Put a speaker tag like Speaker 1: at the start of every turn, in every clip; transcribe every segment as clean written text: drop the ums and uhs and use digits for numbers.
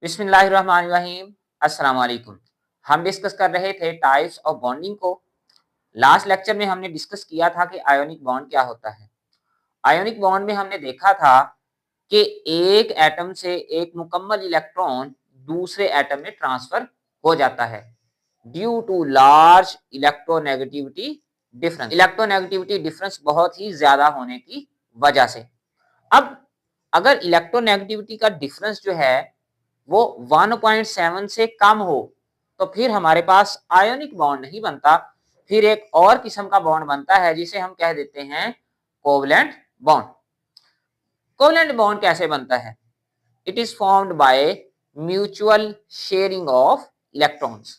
Speaker 1: बिस्मिल्लाहिर्रहमानिर्रहीम। अस्सलाम वालेकुम। हम डिस्कस कर रहे थे टाइप्स ऑफ बॉन्डिंग को। लास्ट लेक्चर में हमने डिस्कस किया था कि आयोनिक बॉन्ड क्या होता है। आयोनिक बॉन्ड में हमने देखा था कि एक एटम से एक मुकम्मल इलेक्ट्रॉन दूसरे एटम में ट्रांसफर हो जाता है due to large electronegativity difference. Electronegativity difference बहुत ही ज्यादा होने की वजह से। अब अगर इलेक्ट्रोनेगेटिविटी का डिफरेंस जो है वो 1.7 से कम हो तो फिर हमारे पास आयोनिक बॉन्ड नहीं बनता, फिर एक और किस्म का बॉन्ड बनता है जिसे हम कह देते हैं कोवलेंट बॉन्ड। कोवलेंट बॉन्ड कैसे बनता है? It is formed by mutual sharing of electrons.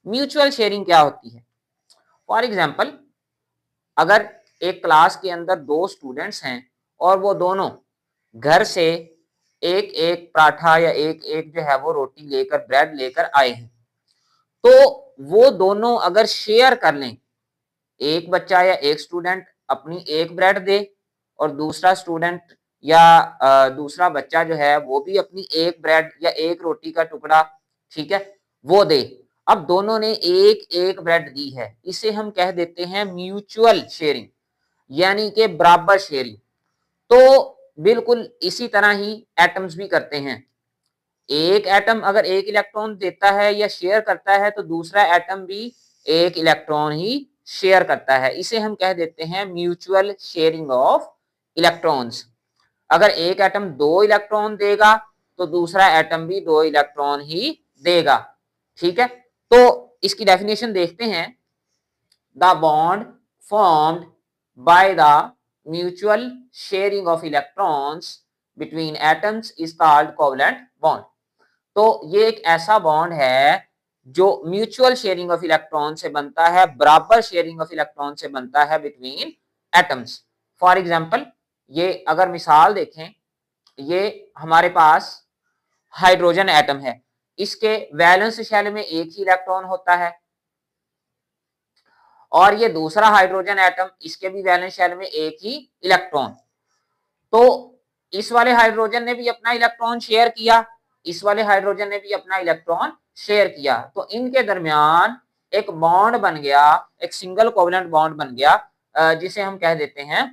Speaker 1: Mutual sharing क्या होती है? फॉर एग्जाम्पल, अगर एक क्लास के अंदर दो स्टूडेंट्स हैं और वो दोनों घर से एक एक पराठा या एक एक जो है वो रोटी लेकर, ब्रेड लेकर आए हैं, तो वो दोनों अगर शेयर कर लें, एक बच्चा या एक स्टूडेंट अपनी एक ब्रेड दे और दूसरा स्टूडेंट या दूसरा बच्चा जो है वो भी अपनी एक ब्रेड या एक रोटी का टुकड़ा, ठीक है, वो दे। अब दोनों ने एक एक ब्रेड दी है, इसे हम कह देते हैं म्यूचुअल शेयरिंग, यानी कि बराबर शेयरिंग। तो बिल्कुल इसी तरह ही एटम्स भी करते हैं। एक एटम अगर एक इलेक्ट्रॉन देता है या शेयर करता है तो दूसरा एटम भी एक इलेक्ट्रॉन ही शेयर करता है, इसे हम कह देते हैं म्यूचुअल शेयरिंग ऑफ इलेक्ट्रॉन्स। अगर एक एटम दो इलेक्ट्रॉन देगा तो दूसरा एटम भी दो इलेक्ट्रॉन ही देगा, ठीक है। तो इसकी डेफिनेशन देखते हैं। The bond formed by the mutual sharing of electrons between atoms is called covalent bond। तो ये एक ऐसा बॉन्ड है जो म्यूचुअल शेयरिंग ऑफ इलेक्ट्रॉन से बनता है, बराबर शेयरिंग ऑफ इलेक्ट्रॉन से बनता है बिटवीन एटम्स। फॉर एग्जांपल, ये अगर मिसाल देखें, ये हमारे पास हाइड्रोजन एटम है, इसके वैलेंस शेल में एक ही इलेक्ट्रॉन होता है, और ये दूसरा हाइड्रोजन एटम, इसके भी वैलेंस शेल में एक ही इलेक्ट्रॉन। तो इस वाले हाइड्रोजन ने भी अपना इलेक्ट्रॉन शेयर किया, इस वाले हाइड्रोजन ने भी अपना इलेक्ट्रॉन शेयर किया, तो इनके दरमियान एक बॉन्ड बन गया, एक सिंगल कोवलेंट बॉन्ड बन गया, जिसे हम कह देते हैं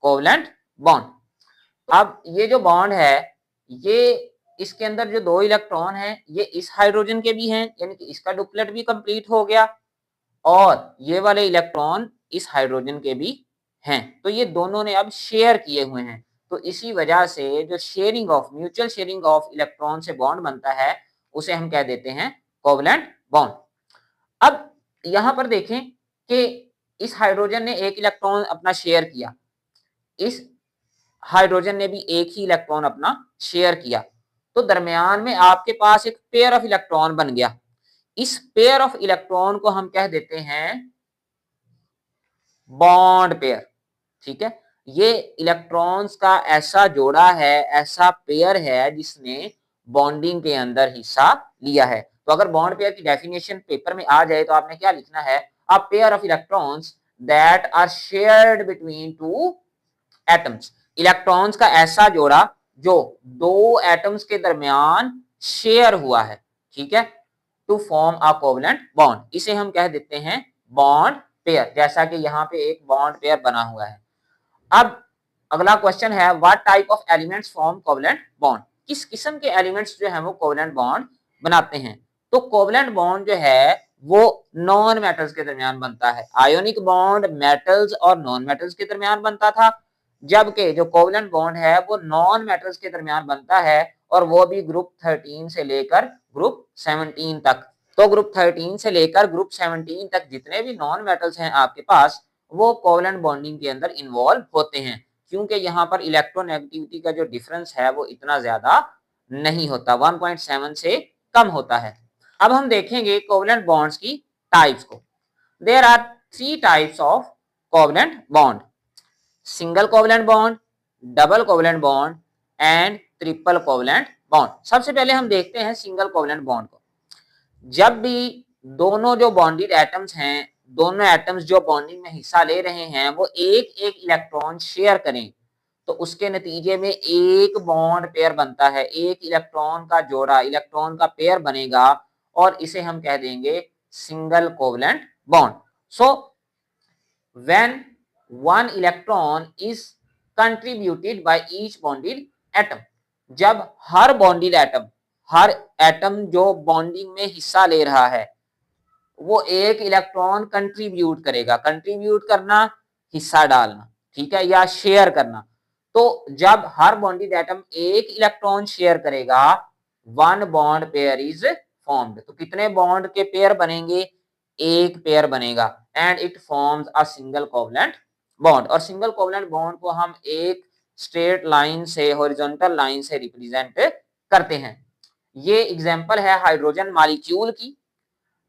Speaker 1: कोवलेंट बॉन्ड। अब ये जो बॉन्ड है, ये इसके अंदर जो दो इलेक्ट्रॉन हैं ये इस हाइड्रोजन के भी हैं, यानी कि इसका डुप्लेट भी कंप्लीट हो गया, और ये वाले इलेक्ट्रॉन इस हाइड्रोजन के भी हैं, तो ये दोनों ने अब शेयर किए हुए हैं। तो इसी वजह से जो sharing of, mutual sharing of electron से बॉन्ड बनता है, उसे हम कह देते हैं कोवलेंट बॉन्ड। अब यहां पर देखें कि इस हाइड्रोजन ने एक इलेक्ट्रॉन अपना शेयर किया, इस हाइड्रोजन ने भी एक ही इलेक्ट्रॉन अपना शेयर किया, तो दरमियान में आपके पास एक पेयर ऑफ इलेक्ट्रॉन बन गया। इस पेयर ऑफ इलेक्ट्रॉन को हम कह देते हैं बॉन्ड पेयर, ठीक है। ये इलेक्ट्रॉन्स का ऐसा जोड़ा है, ऐसा पेयर है जिसने बॉन्डिंग के अंदर हिस्सा लिया है। तो अगर बॉन्ड पेयर की डेफिनेशन पेपर में आ जाए तो आपने क्या लिखना है? A pair of electrons that are shared between two atoms. Electrons का ऐसा जोड़ा जो दो एटम्स के दरमियान शेयर हुआ है, ठीक है, to form a covalent bond, इसे हम कह देते हैं बॉन्ड पेयर, जैसा कि यहाँ पे एक बॉन्ड पेयर बना हुआ है। अब अगला क्वेश्चन है, what type of elements form covalent bond? किस किस्म के एलिमेंट्स जो है वो कोवलेंट बॉन्ड बनाते हैं? तो कोवलेंट बॉन्ड जो है वो नॉन मेटल्स के दरमियान बनता है। आयोनिक बॉन्ड मेटल्स और नॉन मेटल्स के दरमियान बनता था, जबकि जो कोवलेंट बॉन्ड है वो नॉन मेटल्स के दरमियान बनता है, और वो भी ग्रुप 13 से लेकर ग्रुप 17 तक। तो ग्रुप 13 से लेकर ग्रुप 17 तक जितने भी नॉन मेटल्स हैं आपके पास, वो कोवलेंट बॉन्डिंग के अंदर इन्वॉल्व होते हैं, क्योंकि यहाँ पर इलेक्ट्रोनेगेटिविटी का जो डिफरेंस है वो इतना ज्यादा नहीं होता, 1.7 से कम होता है। अब हम देखेंगे कोवलेंट बॉन्ड्स की टाइप्स को। There are 3 types of covalent bond: single covalent bond, double covalent bond and triple covalent bond. सबसे पहले हम देखते हैं सिंगल कोवलेंट बॉन्ड को। जब भी दोनों जो बॉन्डेड एटम्स हैं, दोनों एटम्स जो बॉन्डिंग में हिस्सा ले रहे हैं, वो एक एक इलेक्ट्रॉन शेयर करें, तो उसके नतीजे में एक बॉन्ड पेयर बनता है, एक इलेक्ट्रॉन का जोड़ा, इलेक्ट्रॉन का पेयर बनेगा और इसे हम कह देंगे single covalent bond. So when one electron is contributed by each bonded atom, जब हर बॉन्डेड एटम, हर एटम जो बॉन्डिंग में हिस्सा ले रहा है वो एक इलेक्ट्रॉन कंट्रीब्यूट करेगा। कंट्रीब्यूट करना, हिस्सा डालना, ठीक है, या शेयर करना। तो जब हर बॉन्डेड एटम एक इलेक्ट्रॉन शेयर करेगा, one bond pair is formed. तो कितने बॉन्ड के पेयर बनेंगे? एक पेयर बनेगा and it forms a single covalent bond. और सिंगल कोवलेंट बॉन्ड को हम एक स्ट्रेट लाइन से, हॉरिजॉन्टल लाइन से रिप्रेजेंट करते हैं। ये एग्जांपल है हाइड्रोजन मॉलिक्यूल की।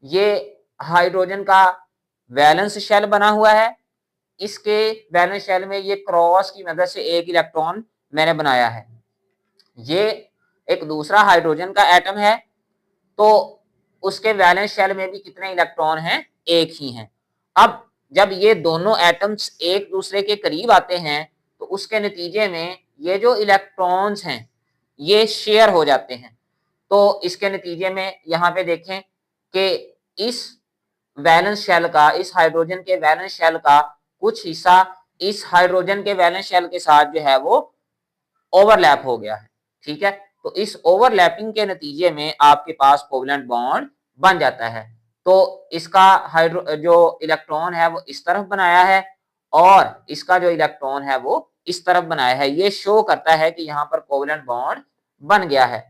Speaker 1: ये हाइड्रोजन का वैलेंस शेल बना हुआ है। इसके वैलेंस शेल में ये क्रॉस की मदद से एक इलेक्ट्रॉन मैंने बनाया है। ये एक दूसरा हाइड्रोजन का एटम है, तो उसके वैलेंस शेल में भी कितने इलेक्ट्रॉन हैं? एक ही हैं। अब जब ये दोनों एटम्स एक दूसरे के करीब आते हैं तो उसके नतीजे में ये जो इलेक्ट्रॉन्स हैं ये शेयर हो जाते हैं। तो इसके नतीजे में यहाँ पे देखें कि इस वैलेंस शेल का, इस हाइड्रोजन के वैलेंस शेल का कुछ हिस्सा इस हाइड्रोजन के वैलेंस शेल के साथ जो है वो ओवरलैप हो गया है, ठीक है। तो इस ओवरलैपिंग के नतीजे में आपके पास कोवलेंट बॉन्ड बन जाता है। तो इसका जो इलेक्ट्रॉन है वो इस तरफ बनाया है और इसका जो इलेक्ट्रॉन है वो इस तरफ बनाया है। ये शो करता है कि यहाँ पर कोवलेंट बॉन्ड बन गया है।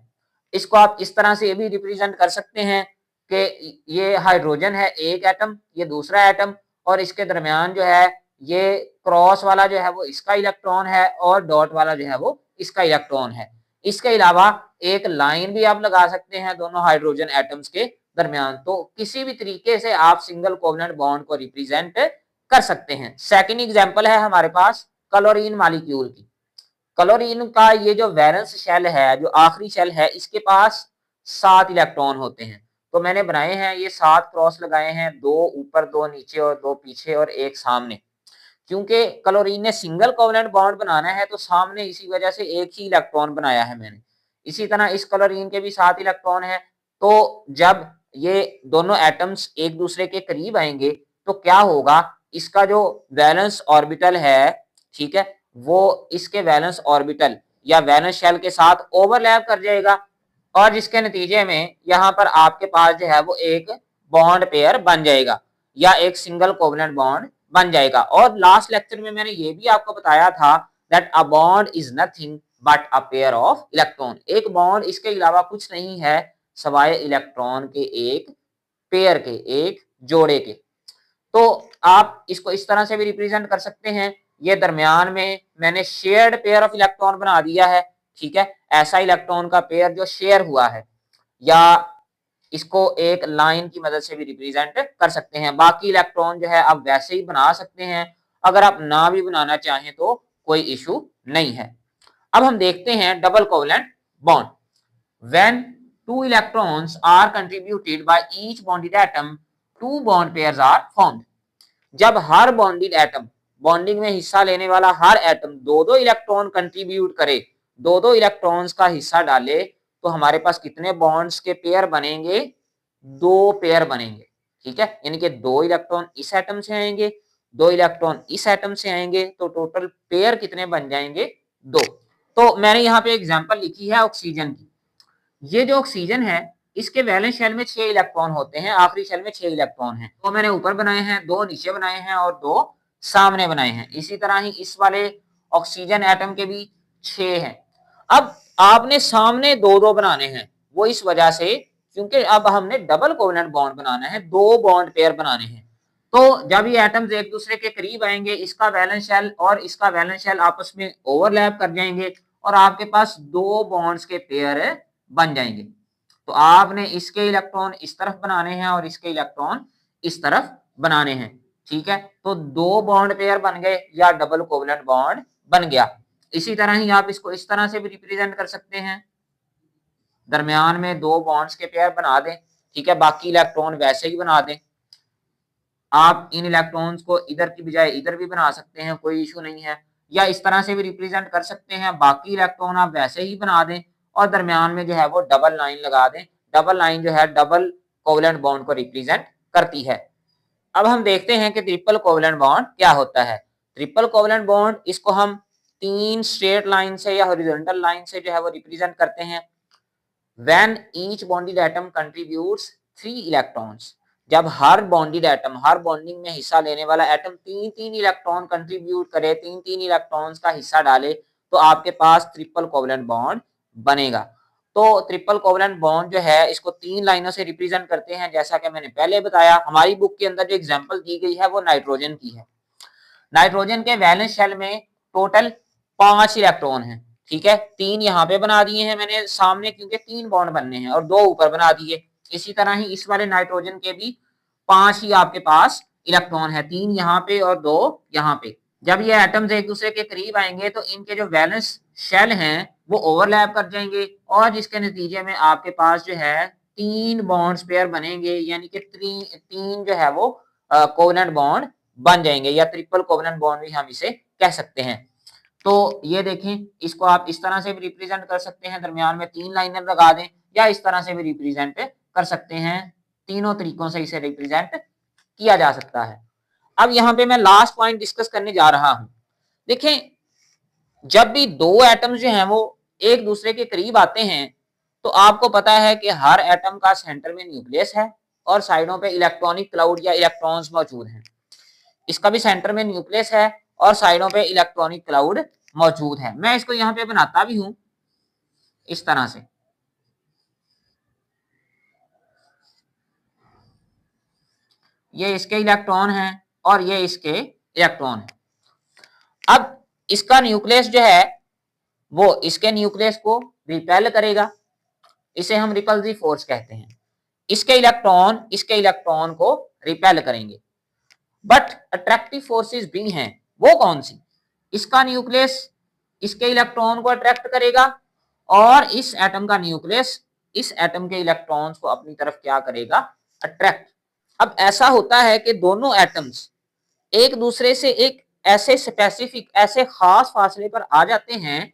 Speaker 1: इसको आप इस तरह से ये भी रिप्रेजेंट कर सकते हैं कि ये हाइड्रोजन है एक एटम, ये दूसरा एटम, और इसके दरमियान जो है ये क्रॉस वाला जो है वो इसका इलेक्ट्रॉन है और डॉट वाला जो है वो इसका इलेक्ट्रॉन है। इसके अलावा एक लाइन भी आप लगा सकते हैं दोनों हाइड्रोजन एटम्स के दरमियान। तो किसी भी तरीके से आप सिंगल कोवलेंट बॉन्ड को रिप्रेजेंट कर सकते हैं। सेकंड एग्जांपल है हमारे पास क्लोरीन मॉलिक्यूल की। क्लोरीन का ये जो वैलेंस शेल है, जो आखिरी शेल है, इसके पास 7 इलेक्ट्रॉन होते हैं। तो मैंने बनाए हैं ये 7 क्रॉस लगाए हैं, 2 ऊपर, 2 नीचे और 2 पीछे और एक सामने। क्योंकि क्लोरीन ने सिंगल कोवलेंट बॉन्ड बनाना है तो सामने इसी वजह से एक ही इलेक्ट्रॉन बनाया है मैंने। इसी तरह इस क्लोरीन के भी 7 इलेक्ट्रॉन हैं। तो जब ये दोनों एटम्स एक दूसरे के करीब आएंगे तो क्या होगा, इसका जो वैलेंस ऑर्बिटल है, ठीक है, वो इसके वैलेंस ऑर्बिटल या वैलेंस शेल के साथ ओवरलैप कर जाएगा और जिसके नतीजे में यहाँ पर आपके पास जो है वो एक बॉन्ड पेयर बन जाएगा या एक सिंगल कोवलेंट बॉन्ड बन जाएगा। और लास्ट लेक्चर में मैंने ये भी आपको बताया था that a bond is nothing but a pair of electron. एक बॉन्ड इसके अलावा कुछ नहीं है सवाए इलेक्ट्रॉन के एक पेयर के, एक जोड़े के। तो आप इसको इस तरह से भी रिप्रेजेंट कर सकते हैं। ये दरमियान में मैंने शेयर्ड पेयर ऑफ इलेक्ट्रॉन बना दिया है, ठीक है, ऐसा इलेक्ट्रॉन का पेयर जो शेयर हुआ है, या इसको एक लाइन की मदद से भी रिप्रेजेंट कर सकते हैं। बाकी इलेक्ट्रॉन जो है आप वैसे ही बना सकते हैं, अगर आप ना भी बनाना चाहें तो कोई इशू नहीं है। अब हम देखते हैं double covalent bond. When 2 electrons are contributed by each bonded atom, 2 bond pairs are formed. जब हर बॉन्डेड एटम, बॉन्डिंग में हिस्सा लेने वाला हर एटम 2-2 इलेक्ट्रॉन कंट्रीब्यूट करे, 2-2 इलेक्ट्रॉन्स का हिस्सा डाले, तो हमारे पास कितने बॉन्ड्स के पेयर बनेंगे? 2 पेयर बनेंगे, ठीक है। यानी कि 2 इलेक्ट्रॉन इस एटम से आएंगे, 2 इलेक्ट्रॉन इस एटम से आएंगे, तो टोटल पेयर कितने बन जाएंगे? 2। तो मैंने यहाँ पे एग्जांपल लिखी है ऑक्सीजन की। ये जो ऑक्सीजन है इसके वैलेंस शेल में 6 इलेक्ट्रॉन होते हैं, आखिरी शेल में 6 इलेक्ट्रॉन हैं। 2 मैंने ऊपर बनाए हैं, 2 नीचे बनाए हैं और 2 सामने बनाए हैं। इसी तरह ही इस वाले ऑक्सीजन एटम के भी 6 हैं। अब आपने सामने 2-2 बनाने हैं, वो इस वजह से क्योंकि अब हमने डबल कोवलेंट बॉन्ड बनाना है, 2 बॉन्ड पेयर बनाने हैं। तो जब ये एटम्स एक दूसरे के करीब आएंगे, इसका वैलेंस शेल और इसका वैलेंस शेल आपस में ओवरलैप कर जाएंगे और आपके पास 2 बॉन्ड्स के पेयर बन जाएंगे। तो आपने इसके इलेक्ट्रॉन इस तरफ बनाने हैं और इसके इलेक्ट्रॉन इस तरफ बनाने हैं, ठीक है। तो 2 बॉन्ड पेयर बन गए या डबल कोवलेंट बॉन्ड बन गया। इसी तरह ही आप इसको इस तरह से भी रिप्रेजेंट कर सकते हैं, दरमियान में 2 बॉन्ड्स के पेयर बना दें, ठीक है, बाकी इलेक्ट्रॉन वैसे ही बना दें। आप इन इलेक्ट्रॉन्स को इधर की बजाय इधर भी बना सकते हैं, कोई इशू नहीं है। या इस तरह से भी रिप्रेजेंट कर सकते हैं। बाकी इलेक्ट्रॉन आप वैसे ही बना दें और दरमियान में जो है वो डबल लाइन लगा दें। डबल लाइन जो है डबल कोवेलेंट बॉन्ड को रिप्रेजेंट करती है। अब हम देखते हैं कि ट्रिपल कोवेलेंट बॉन्ड क्या होता है। ट्रिपल कोवेलेंट बॉन्ड इसको हम 3 स्ट्रेट लाइन से या हॉरिजॉन्टल लाइन से जो है वो रिप्रेजेंट करते हैं। When each bonded atom contributes 3 electrons, जब हर बॉन्डेड एटम, हर बॉन्डिंग में हिस्सा लेने वाला एटम 3-3 इलेक्ट्रॉन कंट्रीब्यूट करे, 3-3 इलेक्ट्रॉन्स का हिस्सा डाले, तो आपके पास ट्रिपल कोवेलेंट बॉन्ड बनेगा। तो ट्रिपल कोवेलेंट बॉन्ड जो है इसको 3 लाइनों से रिप्रेजेंट करते हैं। जैसा कि मैंने पहले बताया, हमारी बुक के अंदर जो एग्जांपल दी गई है वो नाइट्रोजन की है। नाइट्रोजन के वैलेंस शेल में टोटल 5 इलेक्ट्रॉन हैं, ठीक है। 3 यहाँ पे बना दिए हैं मैंने सामने, क्योंकि 3 बॉन्ड बनने हैं, और 2 ऊपर बना दिए। इसी तरह ही इस वाले नाइट्रोजन के भी 5 ही आपके पास इलेक्ट्रॉन है, 3 यहाँ पे और 2 यहाँ पे। जब ये एटम्स एक दूसरे के करीब आएंगे तो इनके जो वैलेंस शेल हैं वो ओवरलैप कर जाएंगे, और जिसके नतीजे में आपके पास जो है 3 बॉन्ड्स पेयर बनेंगे, यानी कि 3 जो है वो कोवेलेंट बॉन्ड बन जाएंगे, या ट्रिपल कोवेलेंट बॉन्ड भी हम इसे कह सकते हैं। तो ये देखें, इसको आप इस तरह से भी रिप्रेजेंट कर सकते हैं, दरमियान में 3 लाइनर लगा दें, या इस तरह से भी रिप्रेजेंट कर सकते हैं। तीनों तरीकों से इसे रिप्रेजेंट किया जा सकता है। अब यहाँ पे मैं लास्ट पॉइंट डिस्कस करने जा रहा हूं। देखें, जब भी 2 एटम्स जो हैं वो एक दूसरे के करीब आते हैं, तो आपको पता है कि हर एटम का सेंटर में न्यूक्लियस है और साइडों पे इलेक्ट्रॉनिक क्लाउड या इलेक्ट्रॉन्स मौजूद हैं। इसका भी सेंटर में न्यूक्लियस है और साइडों पे इलेक्ट्रॉनिक क्लाउड मौजूद है। मैं इसको यहाँ पे बनाता भी हूं इस तरह से। ये इसके इलेक्ट्रॉन हैं और ये इसके इलेक्ट्रॉन हैं। अब इसका न्यूक्लियस जो है वो इसके न्यूक्लियस को रिपेल करेगा, इसे हम रिपल्सिव फोर्स कहते हैं। इसके इलेक्ट्रॉन को रिपेल करेंगे। बट अट्रैक्टिव फोर्सेस भी हैं, वो कौन सी? इसका न्यूक्लियस इसके इलेक्ट्रॉन को अट्रैक्ट करेगा और इस एटम का न्यूक्लियस इस एटम के इलेक्ट्रॉन्स को अपनी तरफ क्या करेगा? अट्रैक्ट। अब ऐसा होता है कि दोनों एटम्स एक दूसरे से एक ऐसे स्पेसिफिक, ऐसे खास फासले पर आ जाते हैं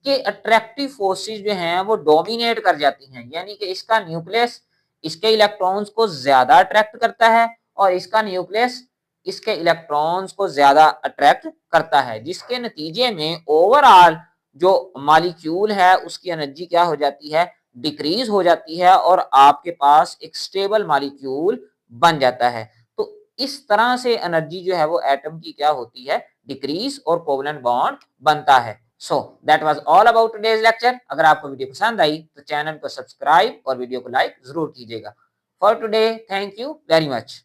Speaker 1: कि अट्रैक्टिव फोर्सेस जो हैं वो डोमिनेट कर जाती हैं, यानी कि इसका न्यूक्लियस इसके इलेक्ट्रॉन्स को ज्यादा अट्रैक्ट करता है और इसका न्यूक्लियस इसके इलेक्ट्रॉन्स को ज्यादा अट्रैक्ट करता है, जिसके नतीजे में ओवरऑल जो मॉलिक्यूल है उसकी एनर्जी क्या हो जाती है? डिक्रीज हो जाती है, और आपके पास एक स्टेबल मॉलिक्यूल बन जाता है। तो इस तरह से एनर्जी जो है वो एटम की क्या होती है? डिक्रीज, और कोवेलेंट बॉन्ड बनता है। So that was all about today's lecture. अगर आपको वीडियो पसंद आई तो चैनल को सब्सक्राइब और वीडियो को लाइक जरूर कीजिएगा। For today, thank you very much.